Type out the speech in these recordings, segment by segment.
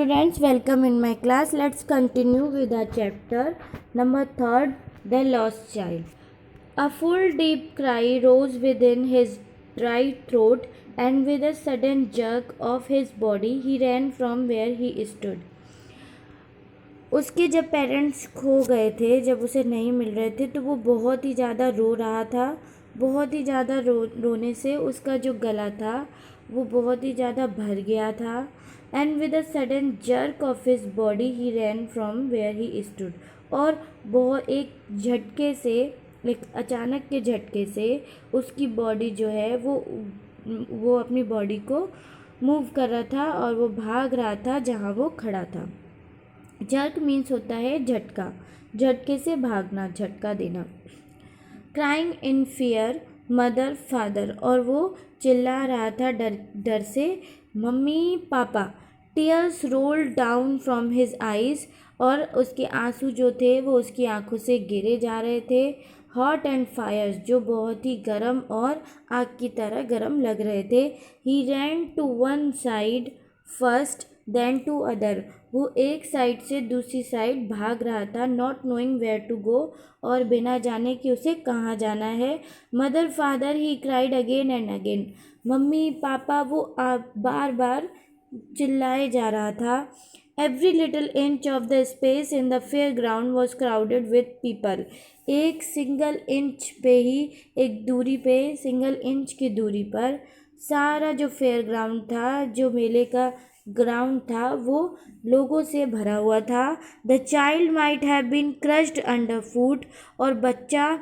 students, welcome in my class. Let's continue with our chapter number 3, The Lost Child. A full deep cry rose within his dry throat, and with a sudden jerk of his body, he ran from where he stood. उसके जब parents खो गए थे, जब उसे नहीं मिल रहे थे, तो वो बहुत ही ज़्यादा रो रहा था। बहुत ही ज़्यादा रोने से उसका जो गला था वो बहुत ही ज़्यादा भर गया था। And with a sudden jerk of his body he ran from where he stood. और बहुत एक झटके से, एक अचानक के झटके से उसकी बॉडी जो है वो अपनी बॉडी को मूव कर रहा था और वो भाग रहा था जहाँ वो खड़ा था। जर्क मीन्स होता है झटका, झटके से भागना, झटका देना। Crying in fear mother father, और वो चिल्ला रहा था डर से, mummy papa. Tears roll down from his eyes, और उसके आंसू जो थे वो उसकी आंखों से गिरे जा रहे थे। हॉट एंड फायर्स, जो बहुत ही गर्म और आग की तरह गर्म लग रहे थे। He ran to one side first then to other, वो एक साइड से दूसरी साइड भाग रहा था। Not knowing where to go, और बिना जाने कि उसे कहाँ जाना है। Mother father he cried again and again, mummy पापा, वो बार बार चिल्लाए जा रहा था। Every little inch of the space in the fair ground was crowded with people, एक सिंगल इंच पे ही, एक दूरी पे, सिंगल इंच की दूरी पर सारा जो फेयर ग्राउंड था, जो मेले का ग्राउंड था, वो लोगों से भरा हुआ था। The child might have been crushed under foot, और बच्चा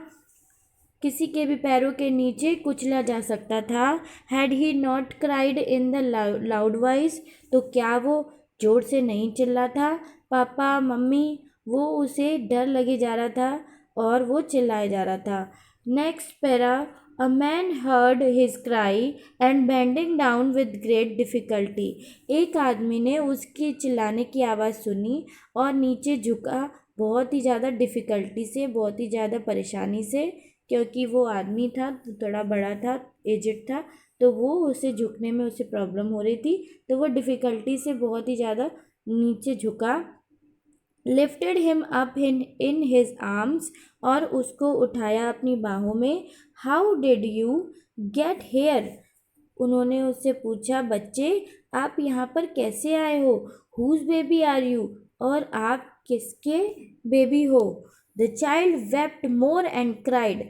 किसी के भी पैरों के नीचे कुचला जा सकता था। Had he not cried in the loud voice, तो क्या वो जोर से नहीं चिल्ला था। पापा मम्मी, वो उसे डर लगे जा रहा था और वो चिल्लाए जा रहा था। Next para, a man heard his cry and bending down with great difficulty, एक आदमी ने उसकी चिल्लाने की आवाज़ सुनी और नीचे झुका, बहुत ही ज़्यादा डिफ़िकल्टी से, बहुत ही ज़्यादा परेशानी से, क्योंकि वो आदमी था तो थोड़ा बड़ा था, एजेड था, तो वो उसे झुकने में उसे प्रॉब्लम हो रही थी, तो वो डिफ़िकल्टी से बहुत ही ज़्यादा नीचे झुका। Lifted him up in his arms, और उसको उठाया अपनी बाहों में। How did you get here, उन्होंने उससे पूछा, बच्चे आप यहाँ पर कैसे आए हो। हुज बेबी आर यू, और आप किसके बेबी हो। The child wept more and cried,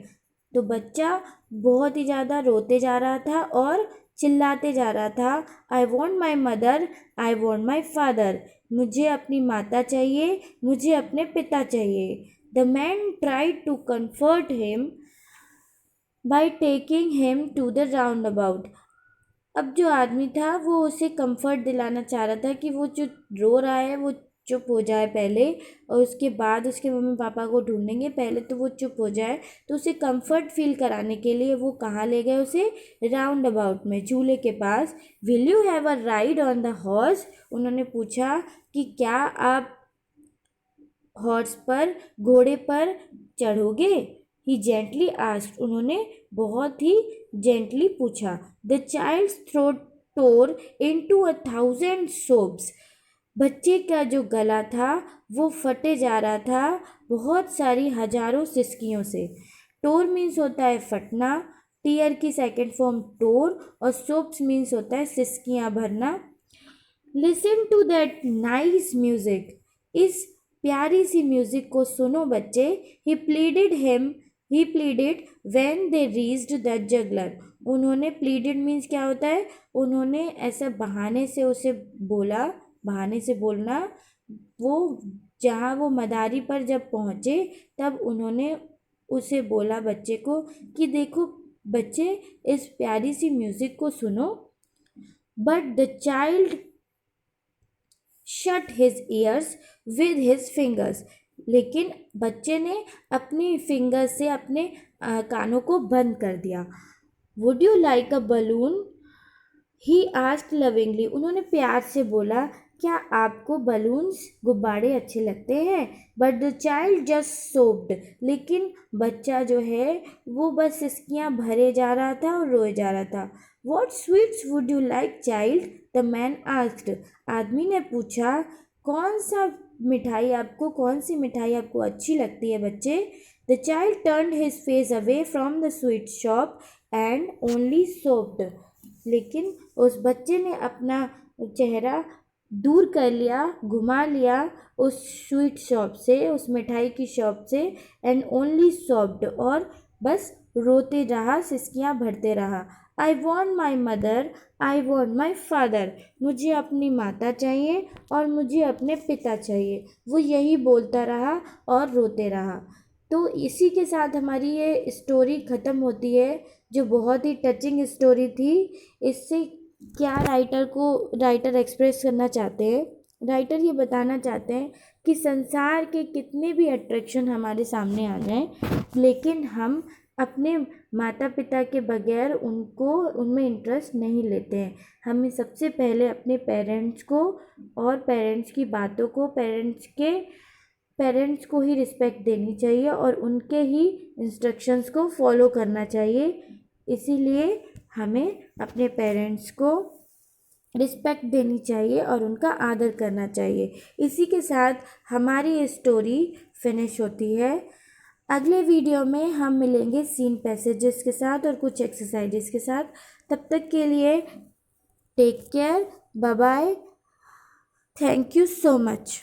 तो बच्चा बहुत ही ज़्यादा रोते जा रहा था और चिल्लाते जा रहा था। I want my mother, I want my father, मुझे अपनी माता चाहिए, मुझे अपने पिता चाहिए। The man tried to comfort him by taking him to the roundabout, अब जो आदमी था वो उसे कंफर्ट दिलाना चाह रहा था कि वो जो रो रहा है वो चुप हो जाए पहले, और उसके बाद उसके मम्मी पापा को ढूंढेंगे, पहले तो वो चुप हो जाए। तो उसे कंफर्ट फील कराने के लिए वो कहाँ ले गए उसे, राउंड अबाउट में, झूले के पास। Will you have a ride on the horse, उन्होंने पूछा कि क्या आप हॉर्स पर, घोड़े पर चढ़ोगे। ही जेंटली आस्क्ड, उन्होंने बहुत ही जेंटली पूछा। The child's throat tore into 1,000 sobs, बच्चे का जो गला था वो फटे जा रहा था बहुत सारी हजारों सिसकियों से। टोर मीन्स होता है फटना, टीयर की सेकेंड फॉर्म टोर, और सोप्स मीन्स होता है सिसकियाँ भरना। Listen to that nice music, इस प्यारी सी म्यूजिक को सुनो बच्चे। He pleaded when they reached the juggler, उन्होंने, प्लीडेड मीन्स क्या होता है, उन्होंने ऐसा बहाने से उसे बोला, बहाने से बोलना, वो जहाँ वो मदारी पर जब पहुँचे तब उन्होंने उसे बोला बच्चे को कि देखो बच्चे इस प्यारी सी म्यूजिक को सुनो। But the child shut his years with his fingers, लेकिन बच्चे ने अपनी फिंगर से अपने कानों को बंद कर दिया। Would you like a balloon, he asked lovingly, उन्होंने प्यार से बोला, क्या आपको बलून्स, गुब्बारे अच्छे लगते हैं। बट द चाइल्ड जस्ट सोब्ड, लेकिन बच्चा जो है वो बस सिसकियाँ भरे जा रहा था और रोए जा रहा था। What sweets would you like child? The man asked. आदमी ने पूछा, कौन सी मिठाई आपको अच्छी लगती है बच्चे? The child turned his face away from the sweet shop and only soaked. लेकिन उस बच्चे ने अपना चेहरा दूर कर लिया, घुमा लिया उस स्वीट शॉप से, उस मिठाई की शॉप से, एंड ओनली सॉफ्ट, और बस रोते रहा, सिसकियाँ भरते रहा। आई want my mother, I want my father. मुझे अपनी माता चाहिए और मुझे अपने पिता चाहिए। वो यही बोलता रहा और रोते रहा। तो इसी के साथ हमारी ये स्टोरी ख़त्म होती है, जो बहुत ही टचिंग स्टोरी थी। इससे क्या राइटर एक्सप्रेस करना चाहते हैं? राइटर ये बताना चाहते हैं कि संसार के कितने भी अट्रैक्शन हमारे सामने आ जाएं, लेकिन हम अपने माता पिता के बगैर उनमें इंटरेस्ट नहीं लेते हैं। हमें सबसे पहले अपने पेरेंट्स को और पेरेंट्स की बातों को, पेरेंट्स को ही रिस्पेक्ट देनी चाहिए और उनके ही इंस्ट्रक्शंस को फॉलो करना चाहिए। इसीलिए हमें अपने पेरेंट्स को रिस्पेक्ट देनी चाहिए और उनका आदर करना चाहिए। इसी के साथ हमारी स्टोरी फिनिश होती है। अगले वीडियो में हम मिलेंगे सीन पैसेजेस के साथ और कुछ एक्सरसाइजेस के साथ। तब तक के लिए take care, bye bye, thank you so much.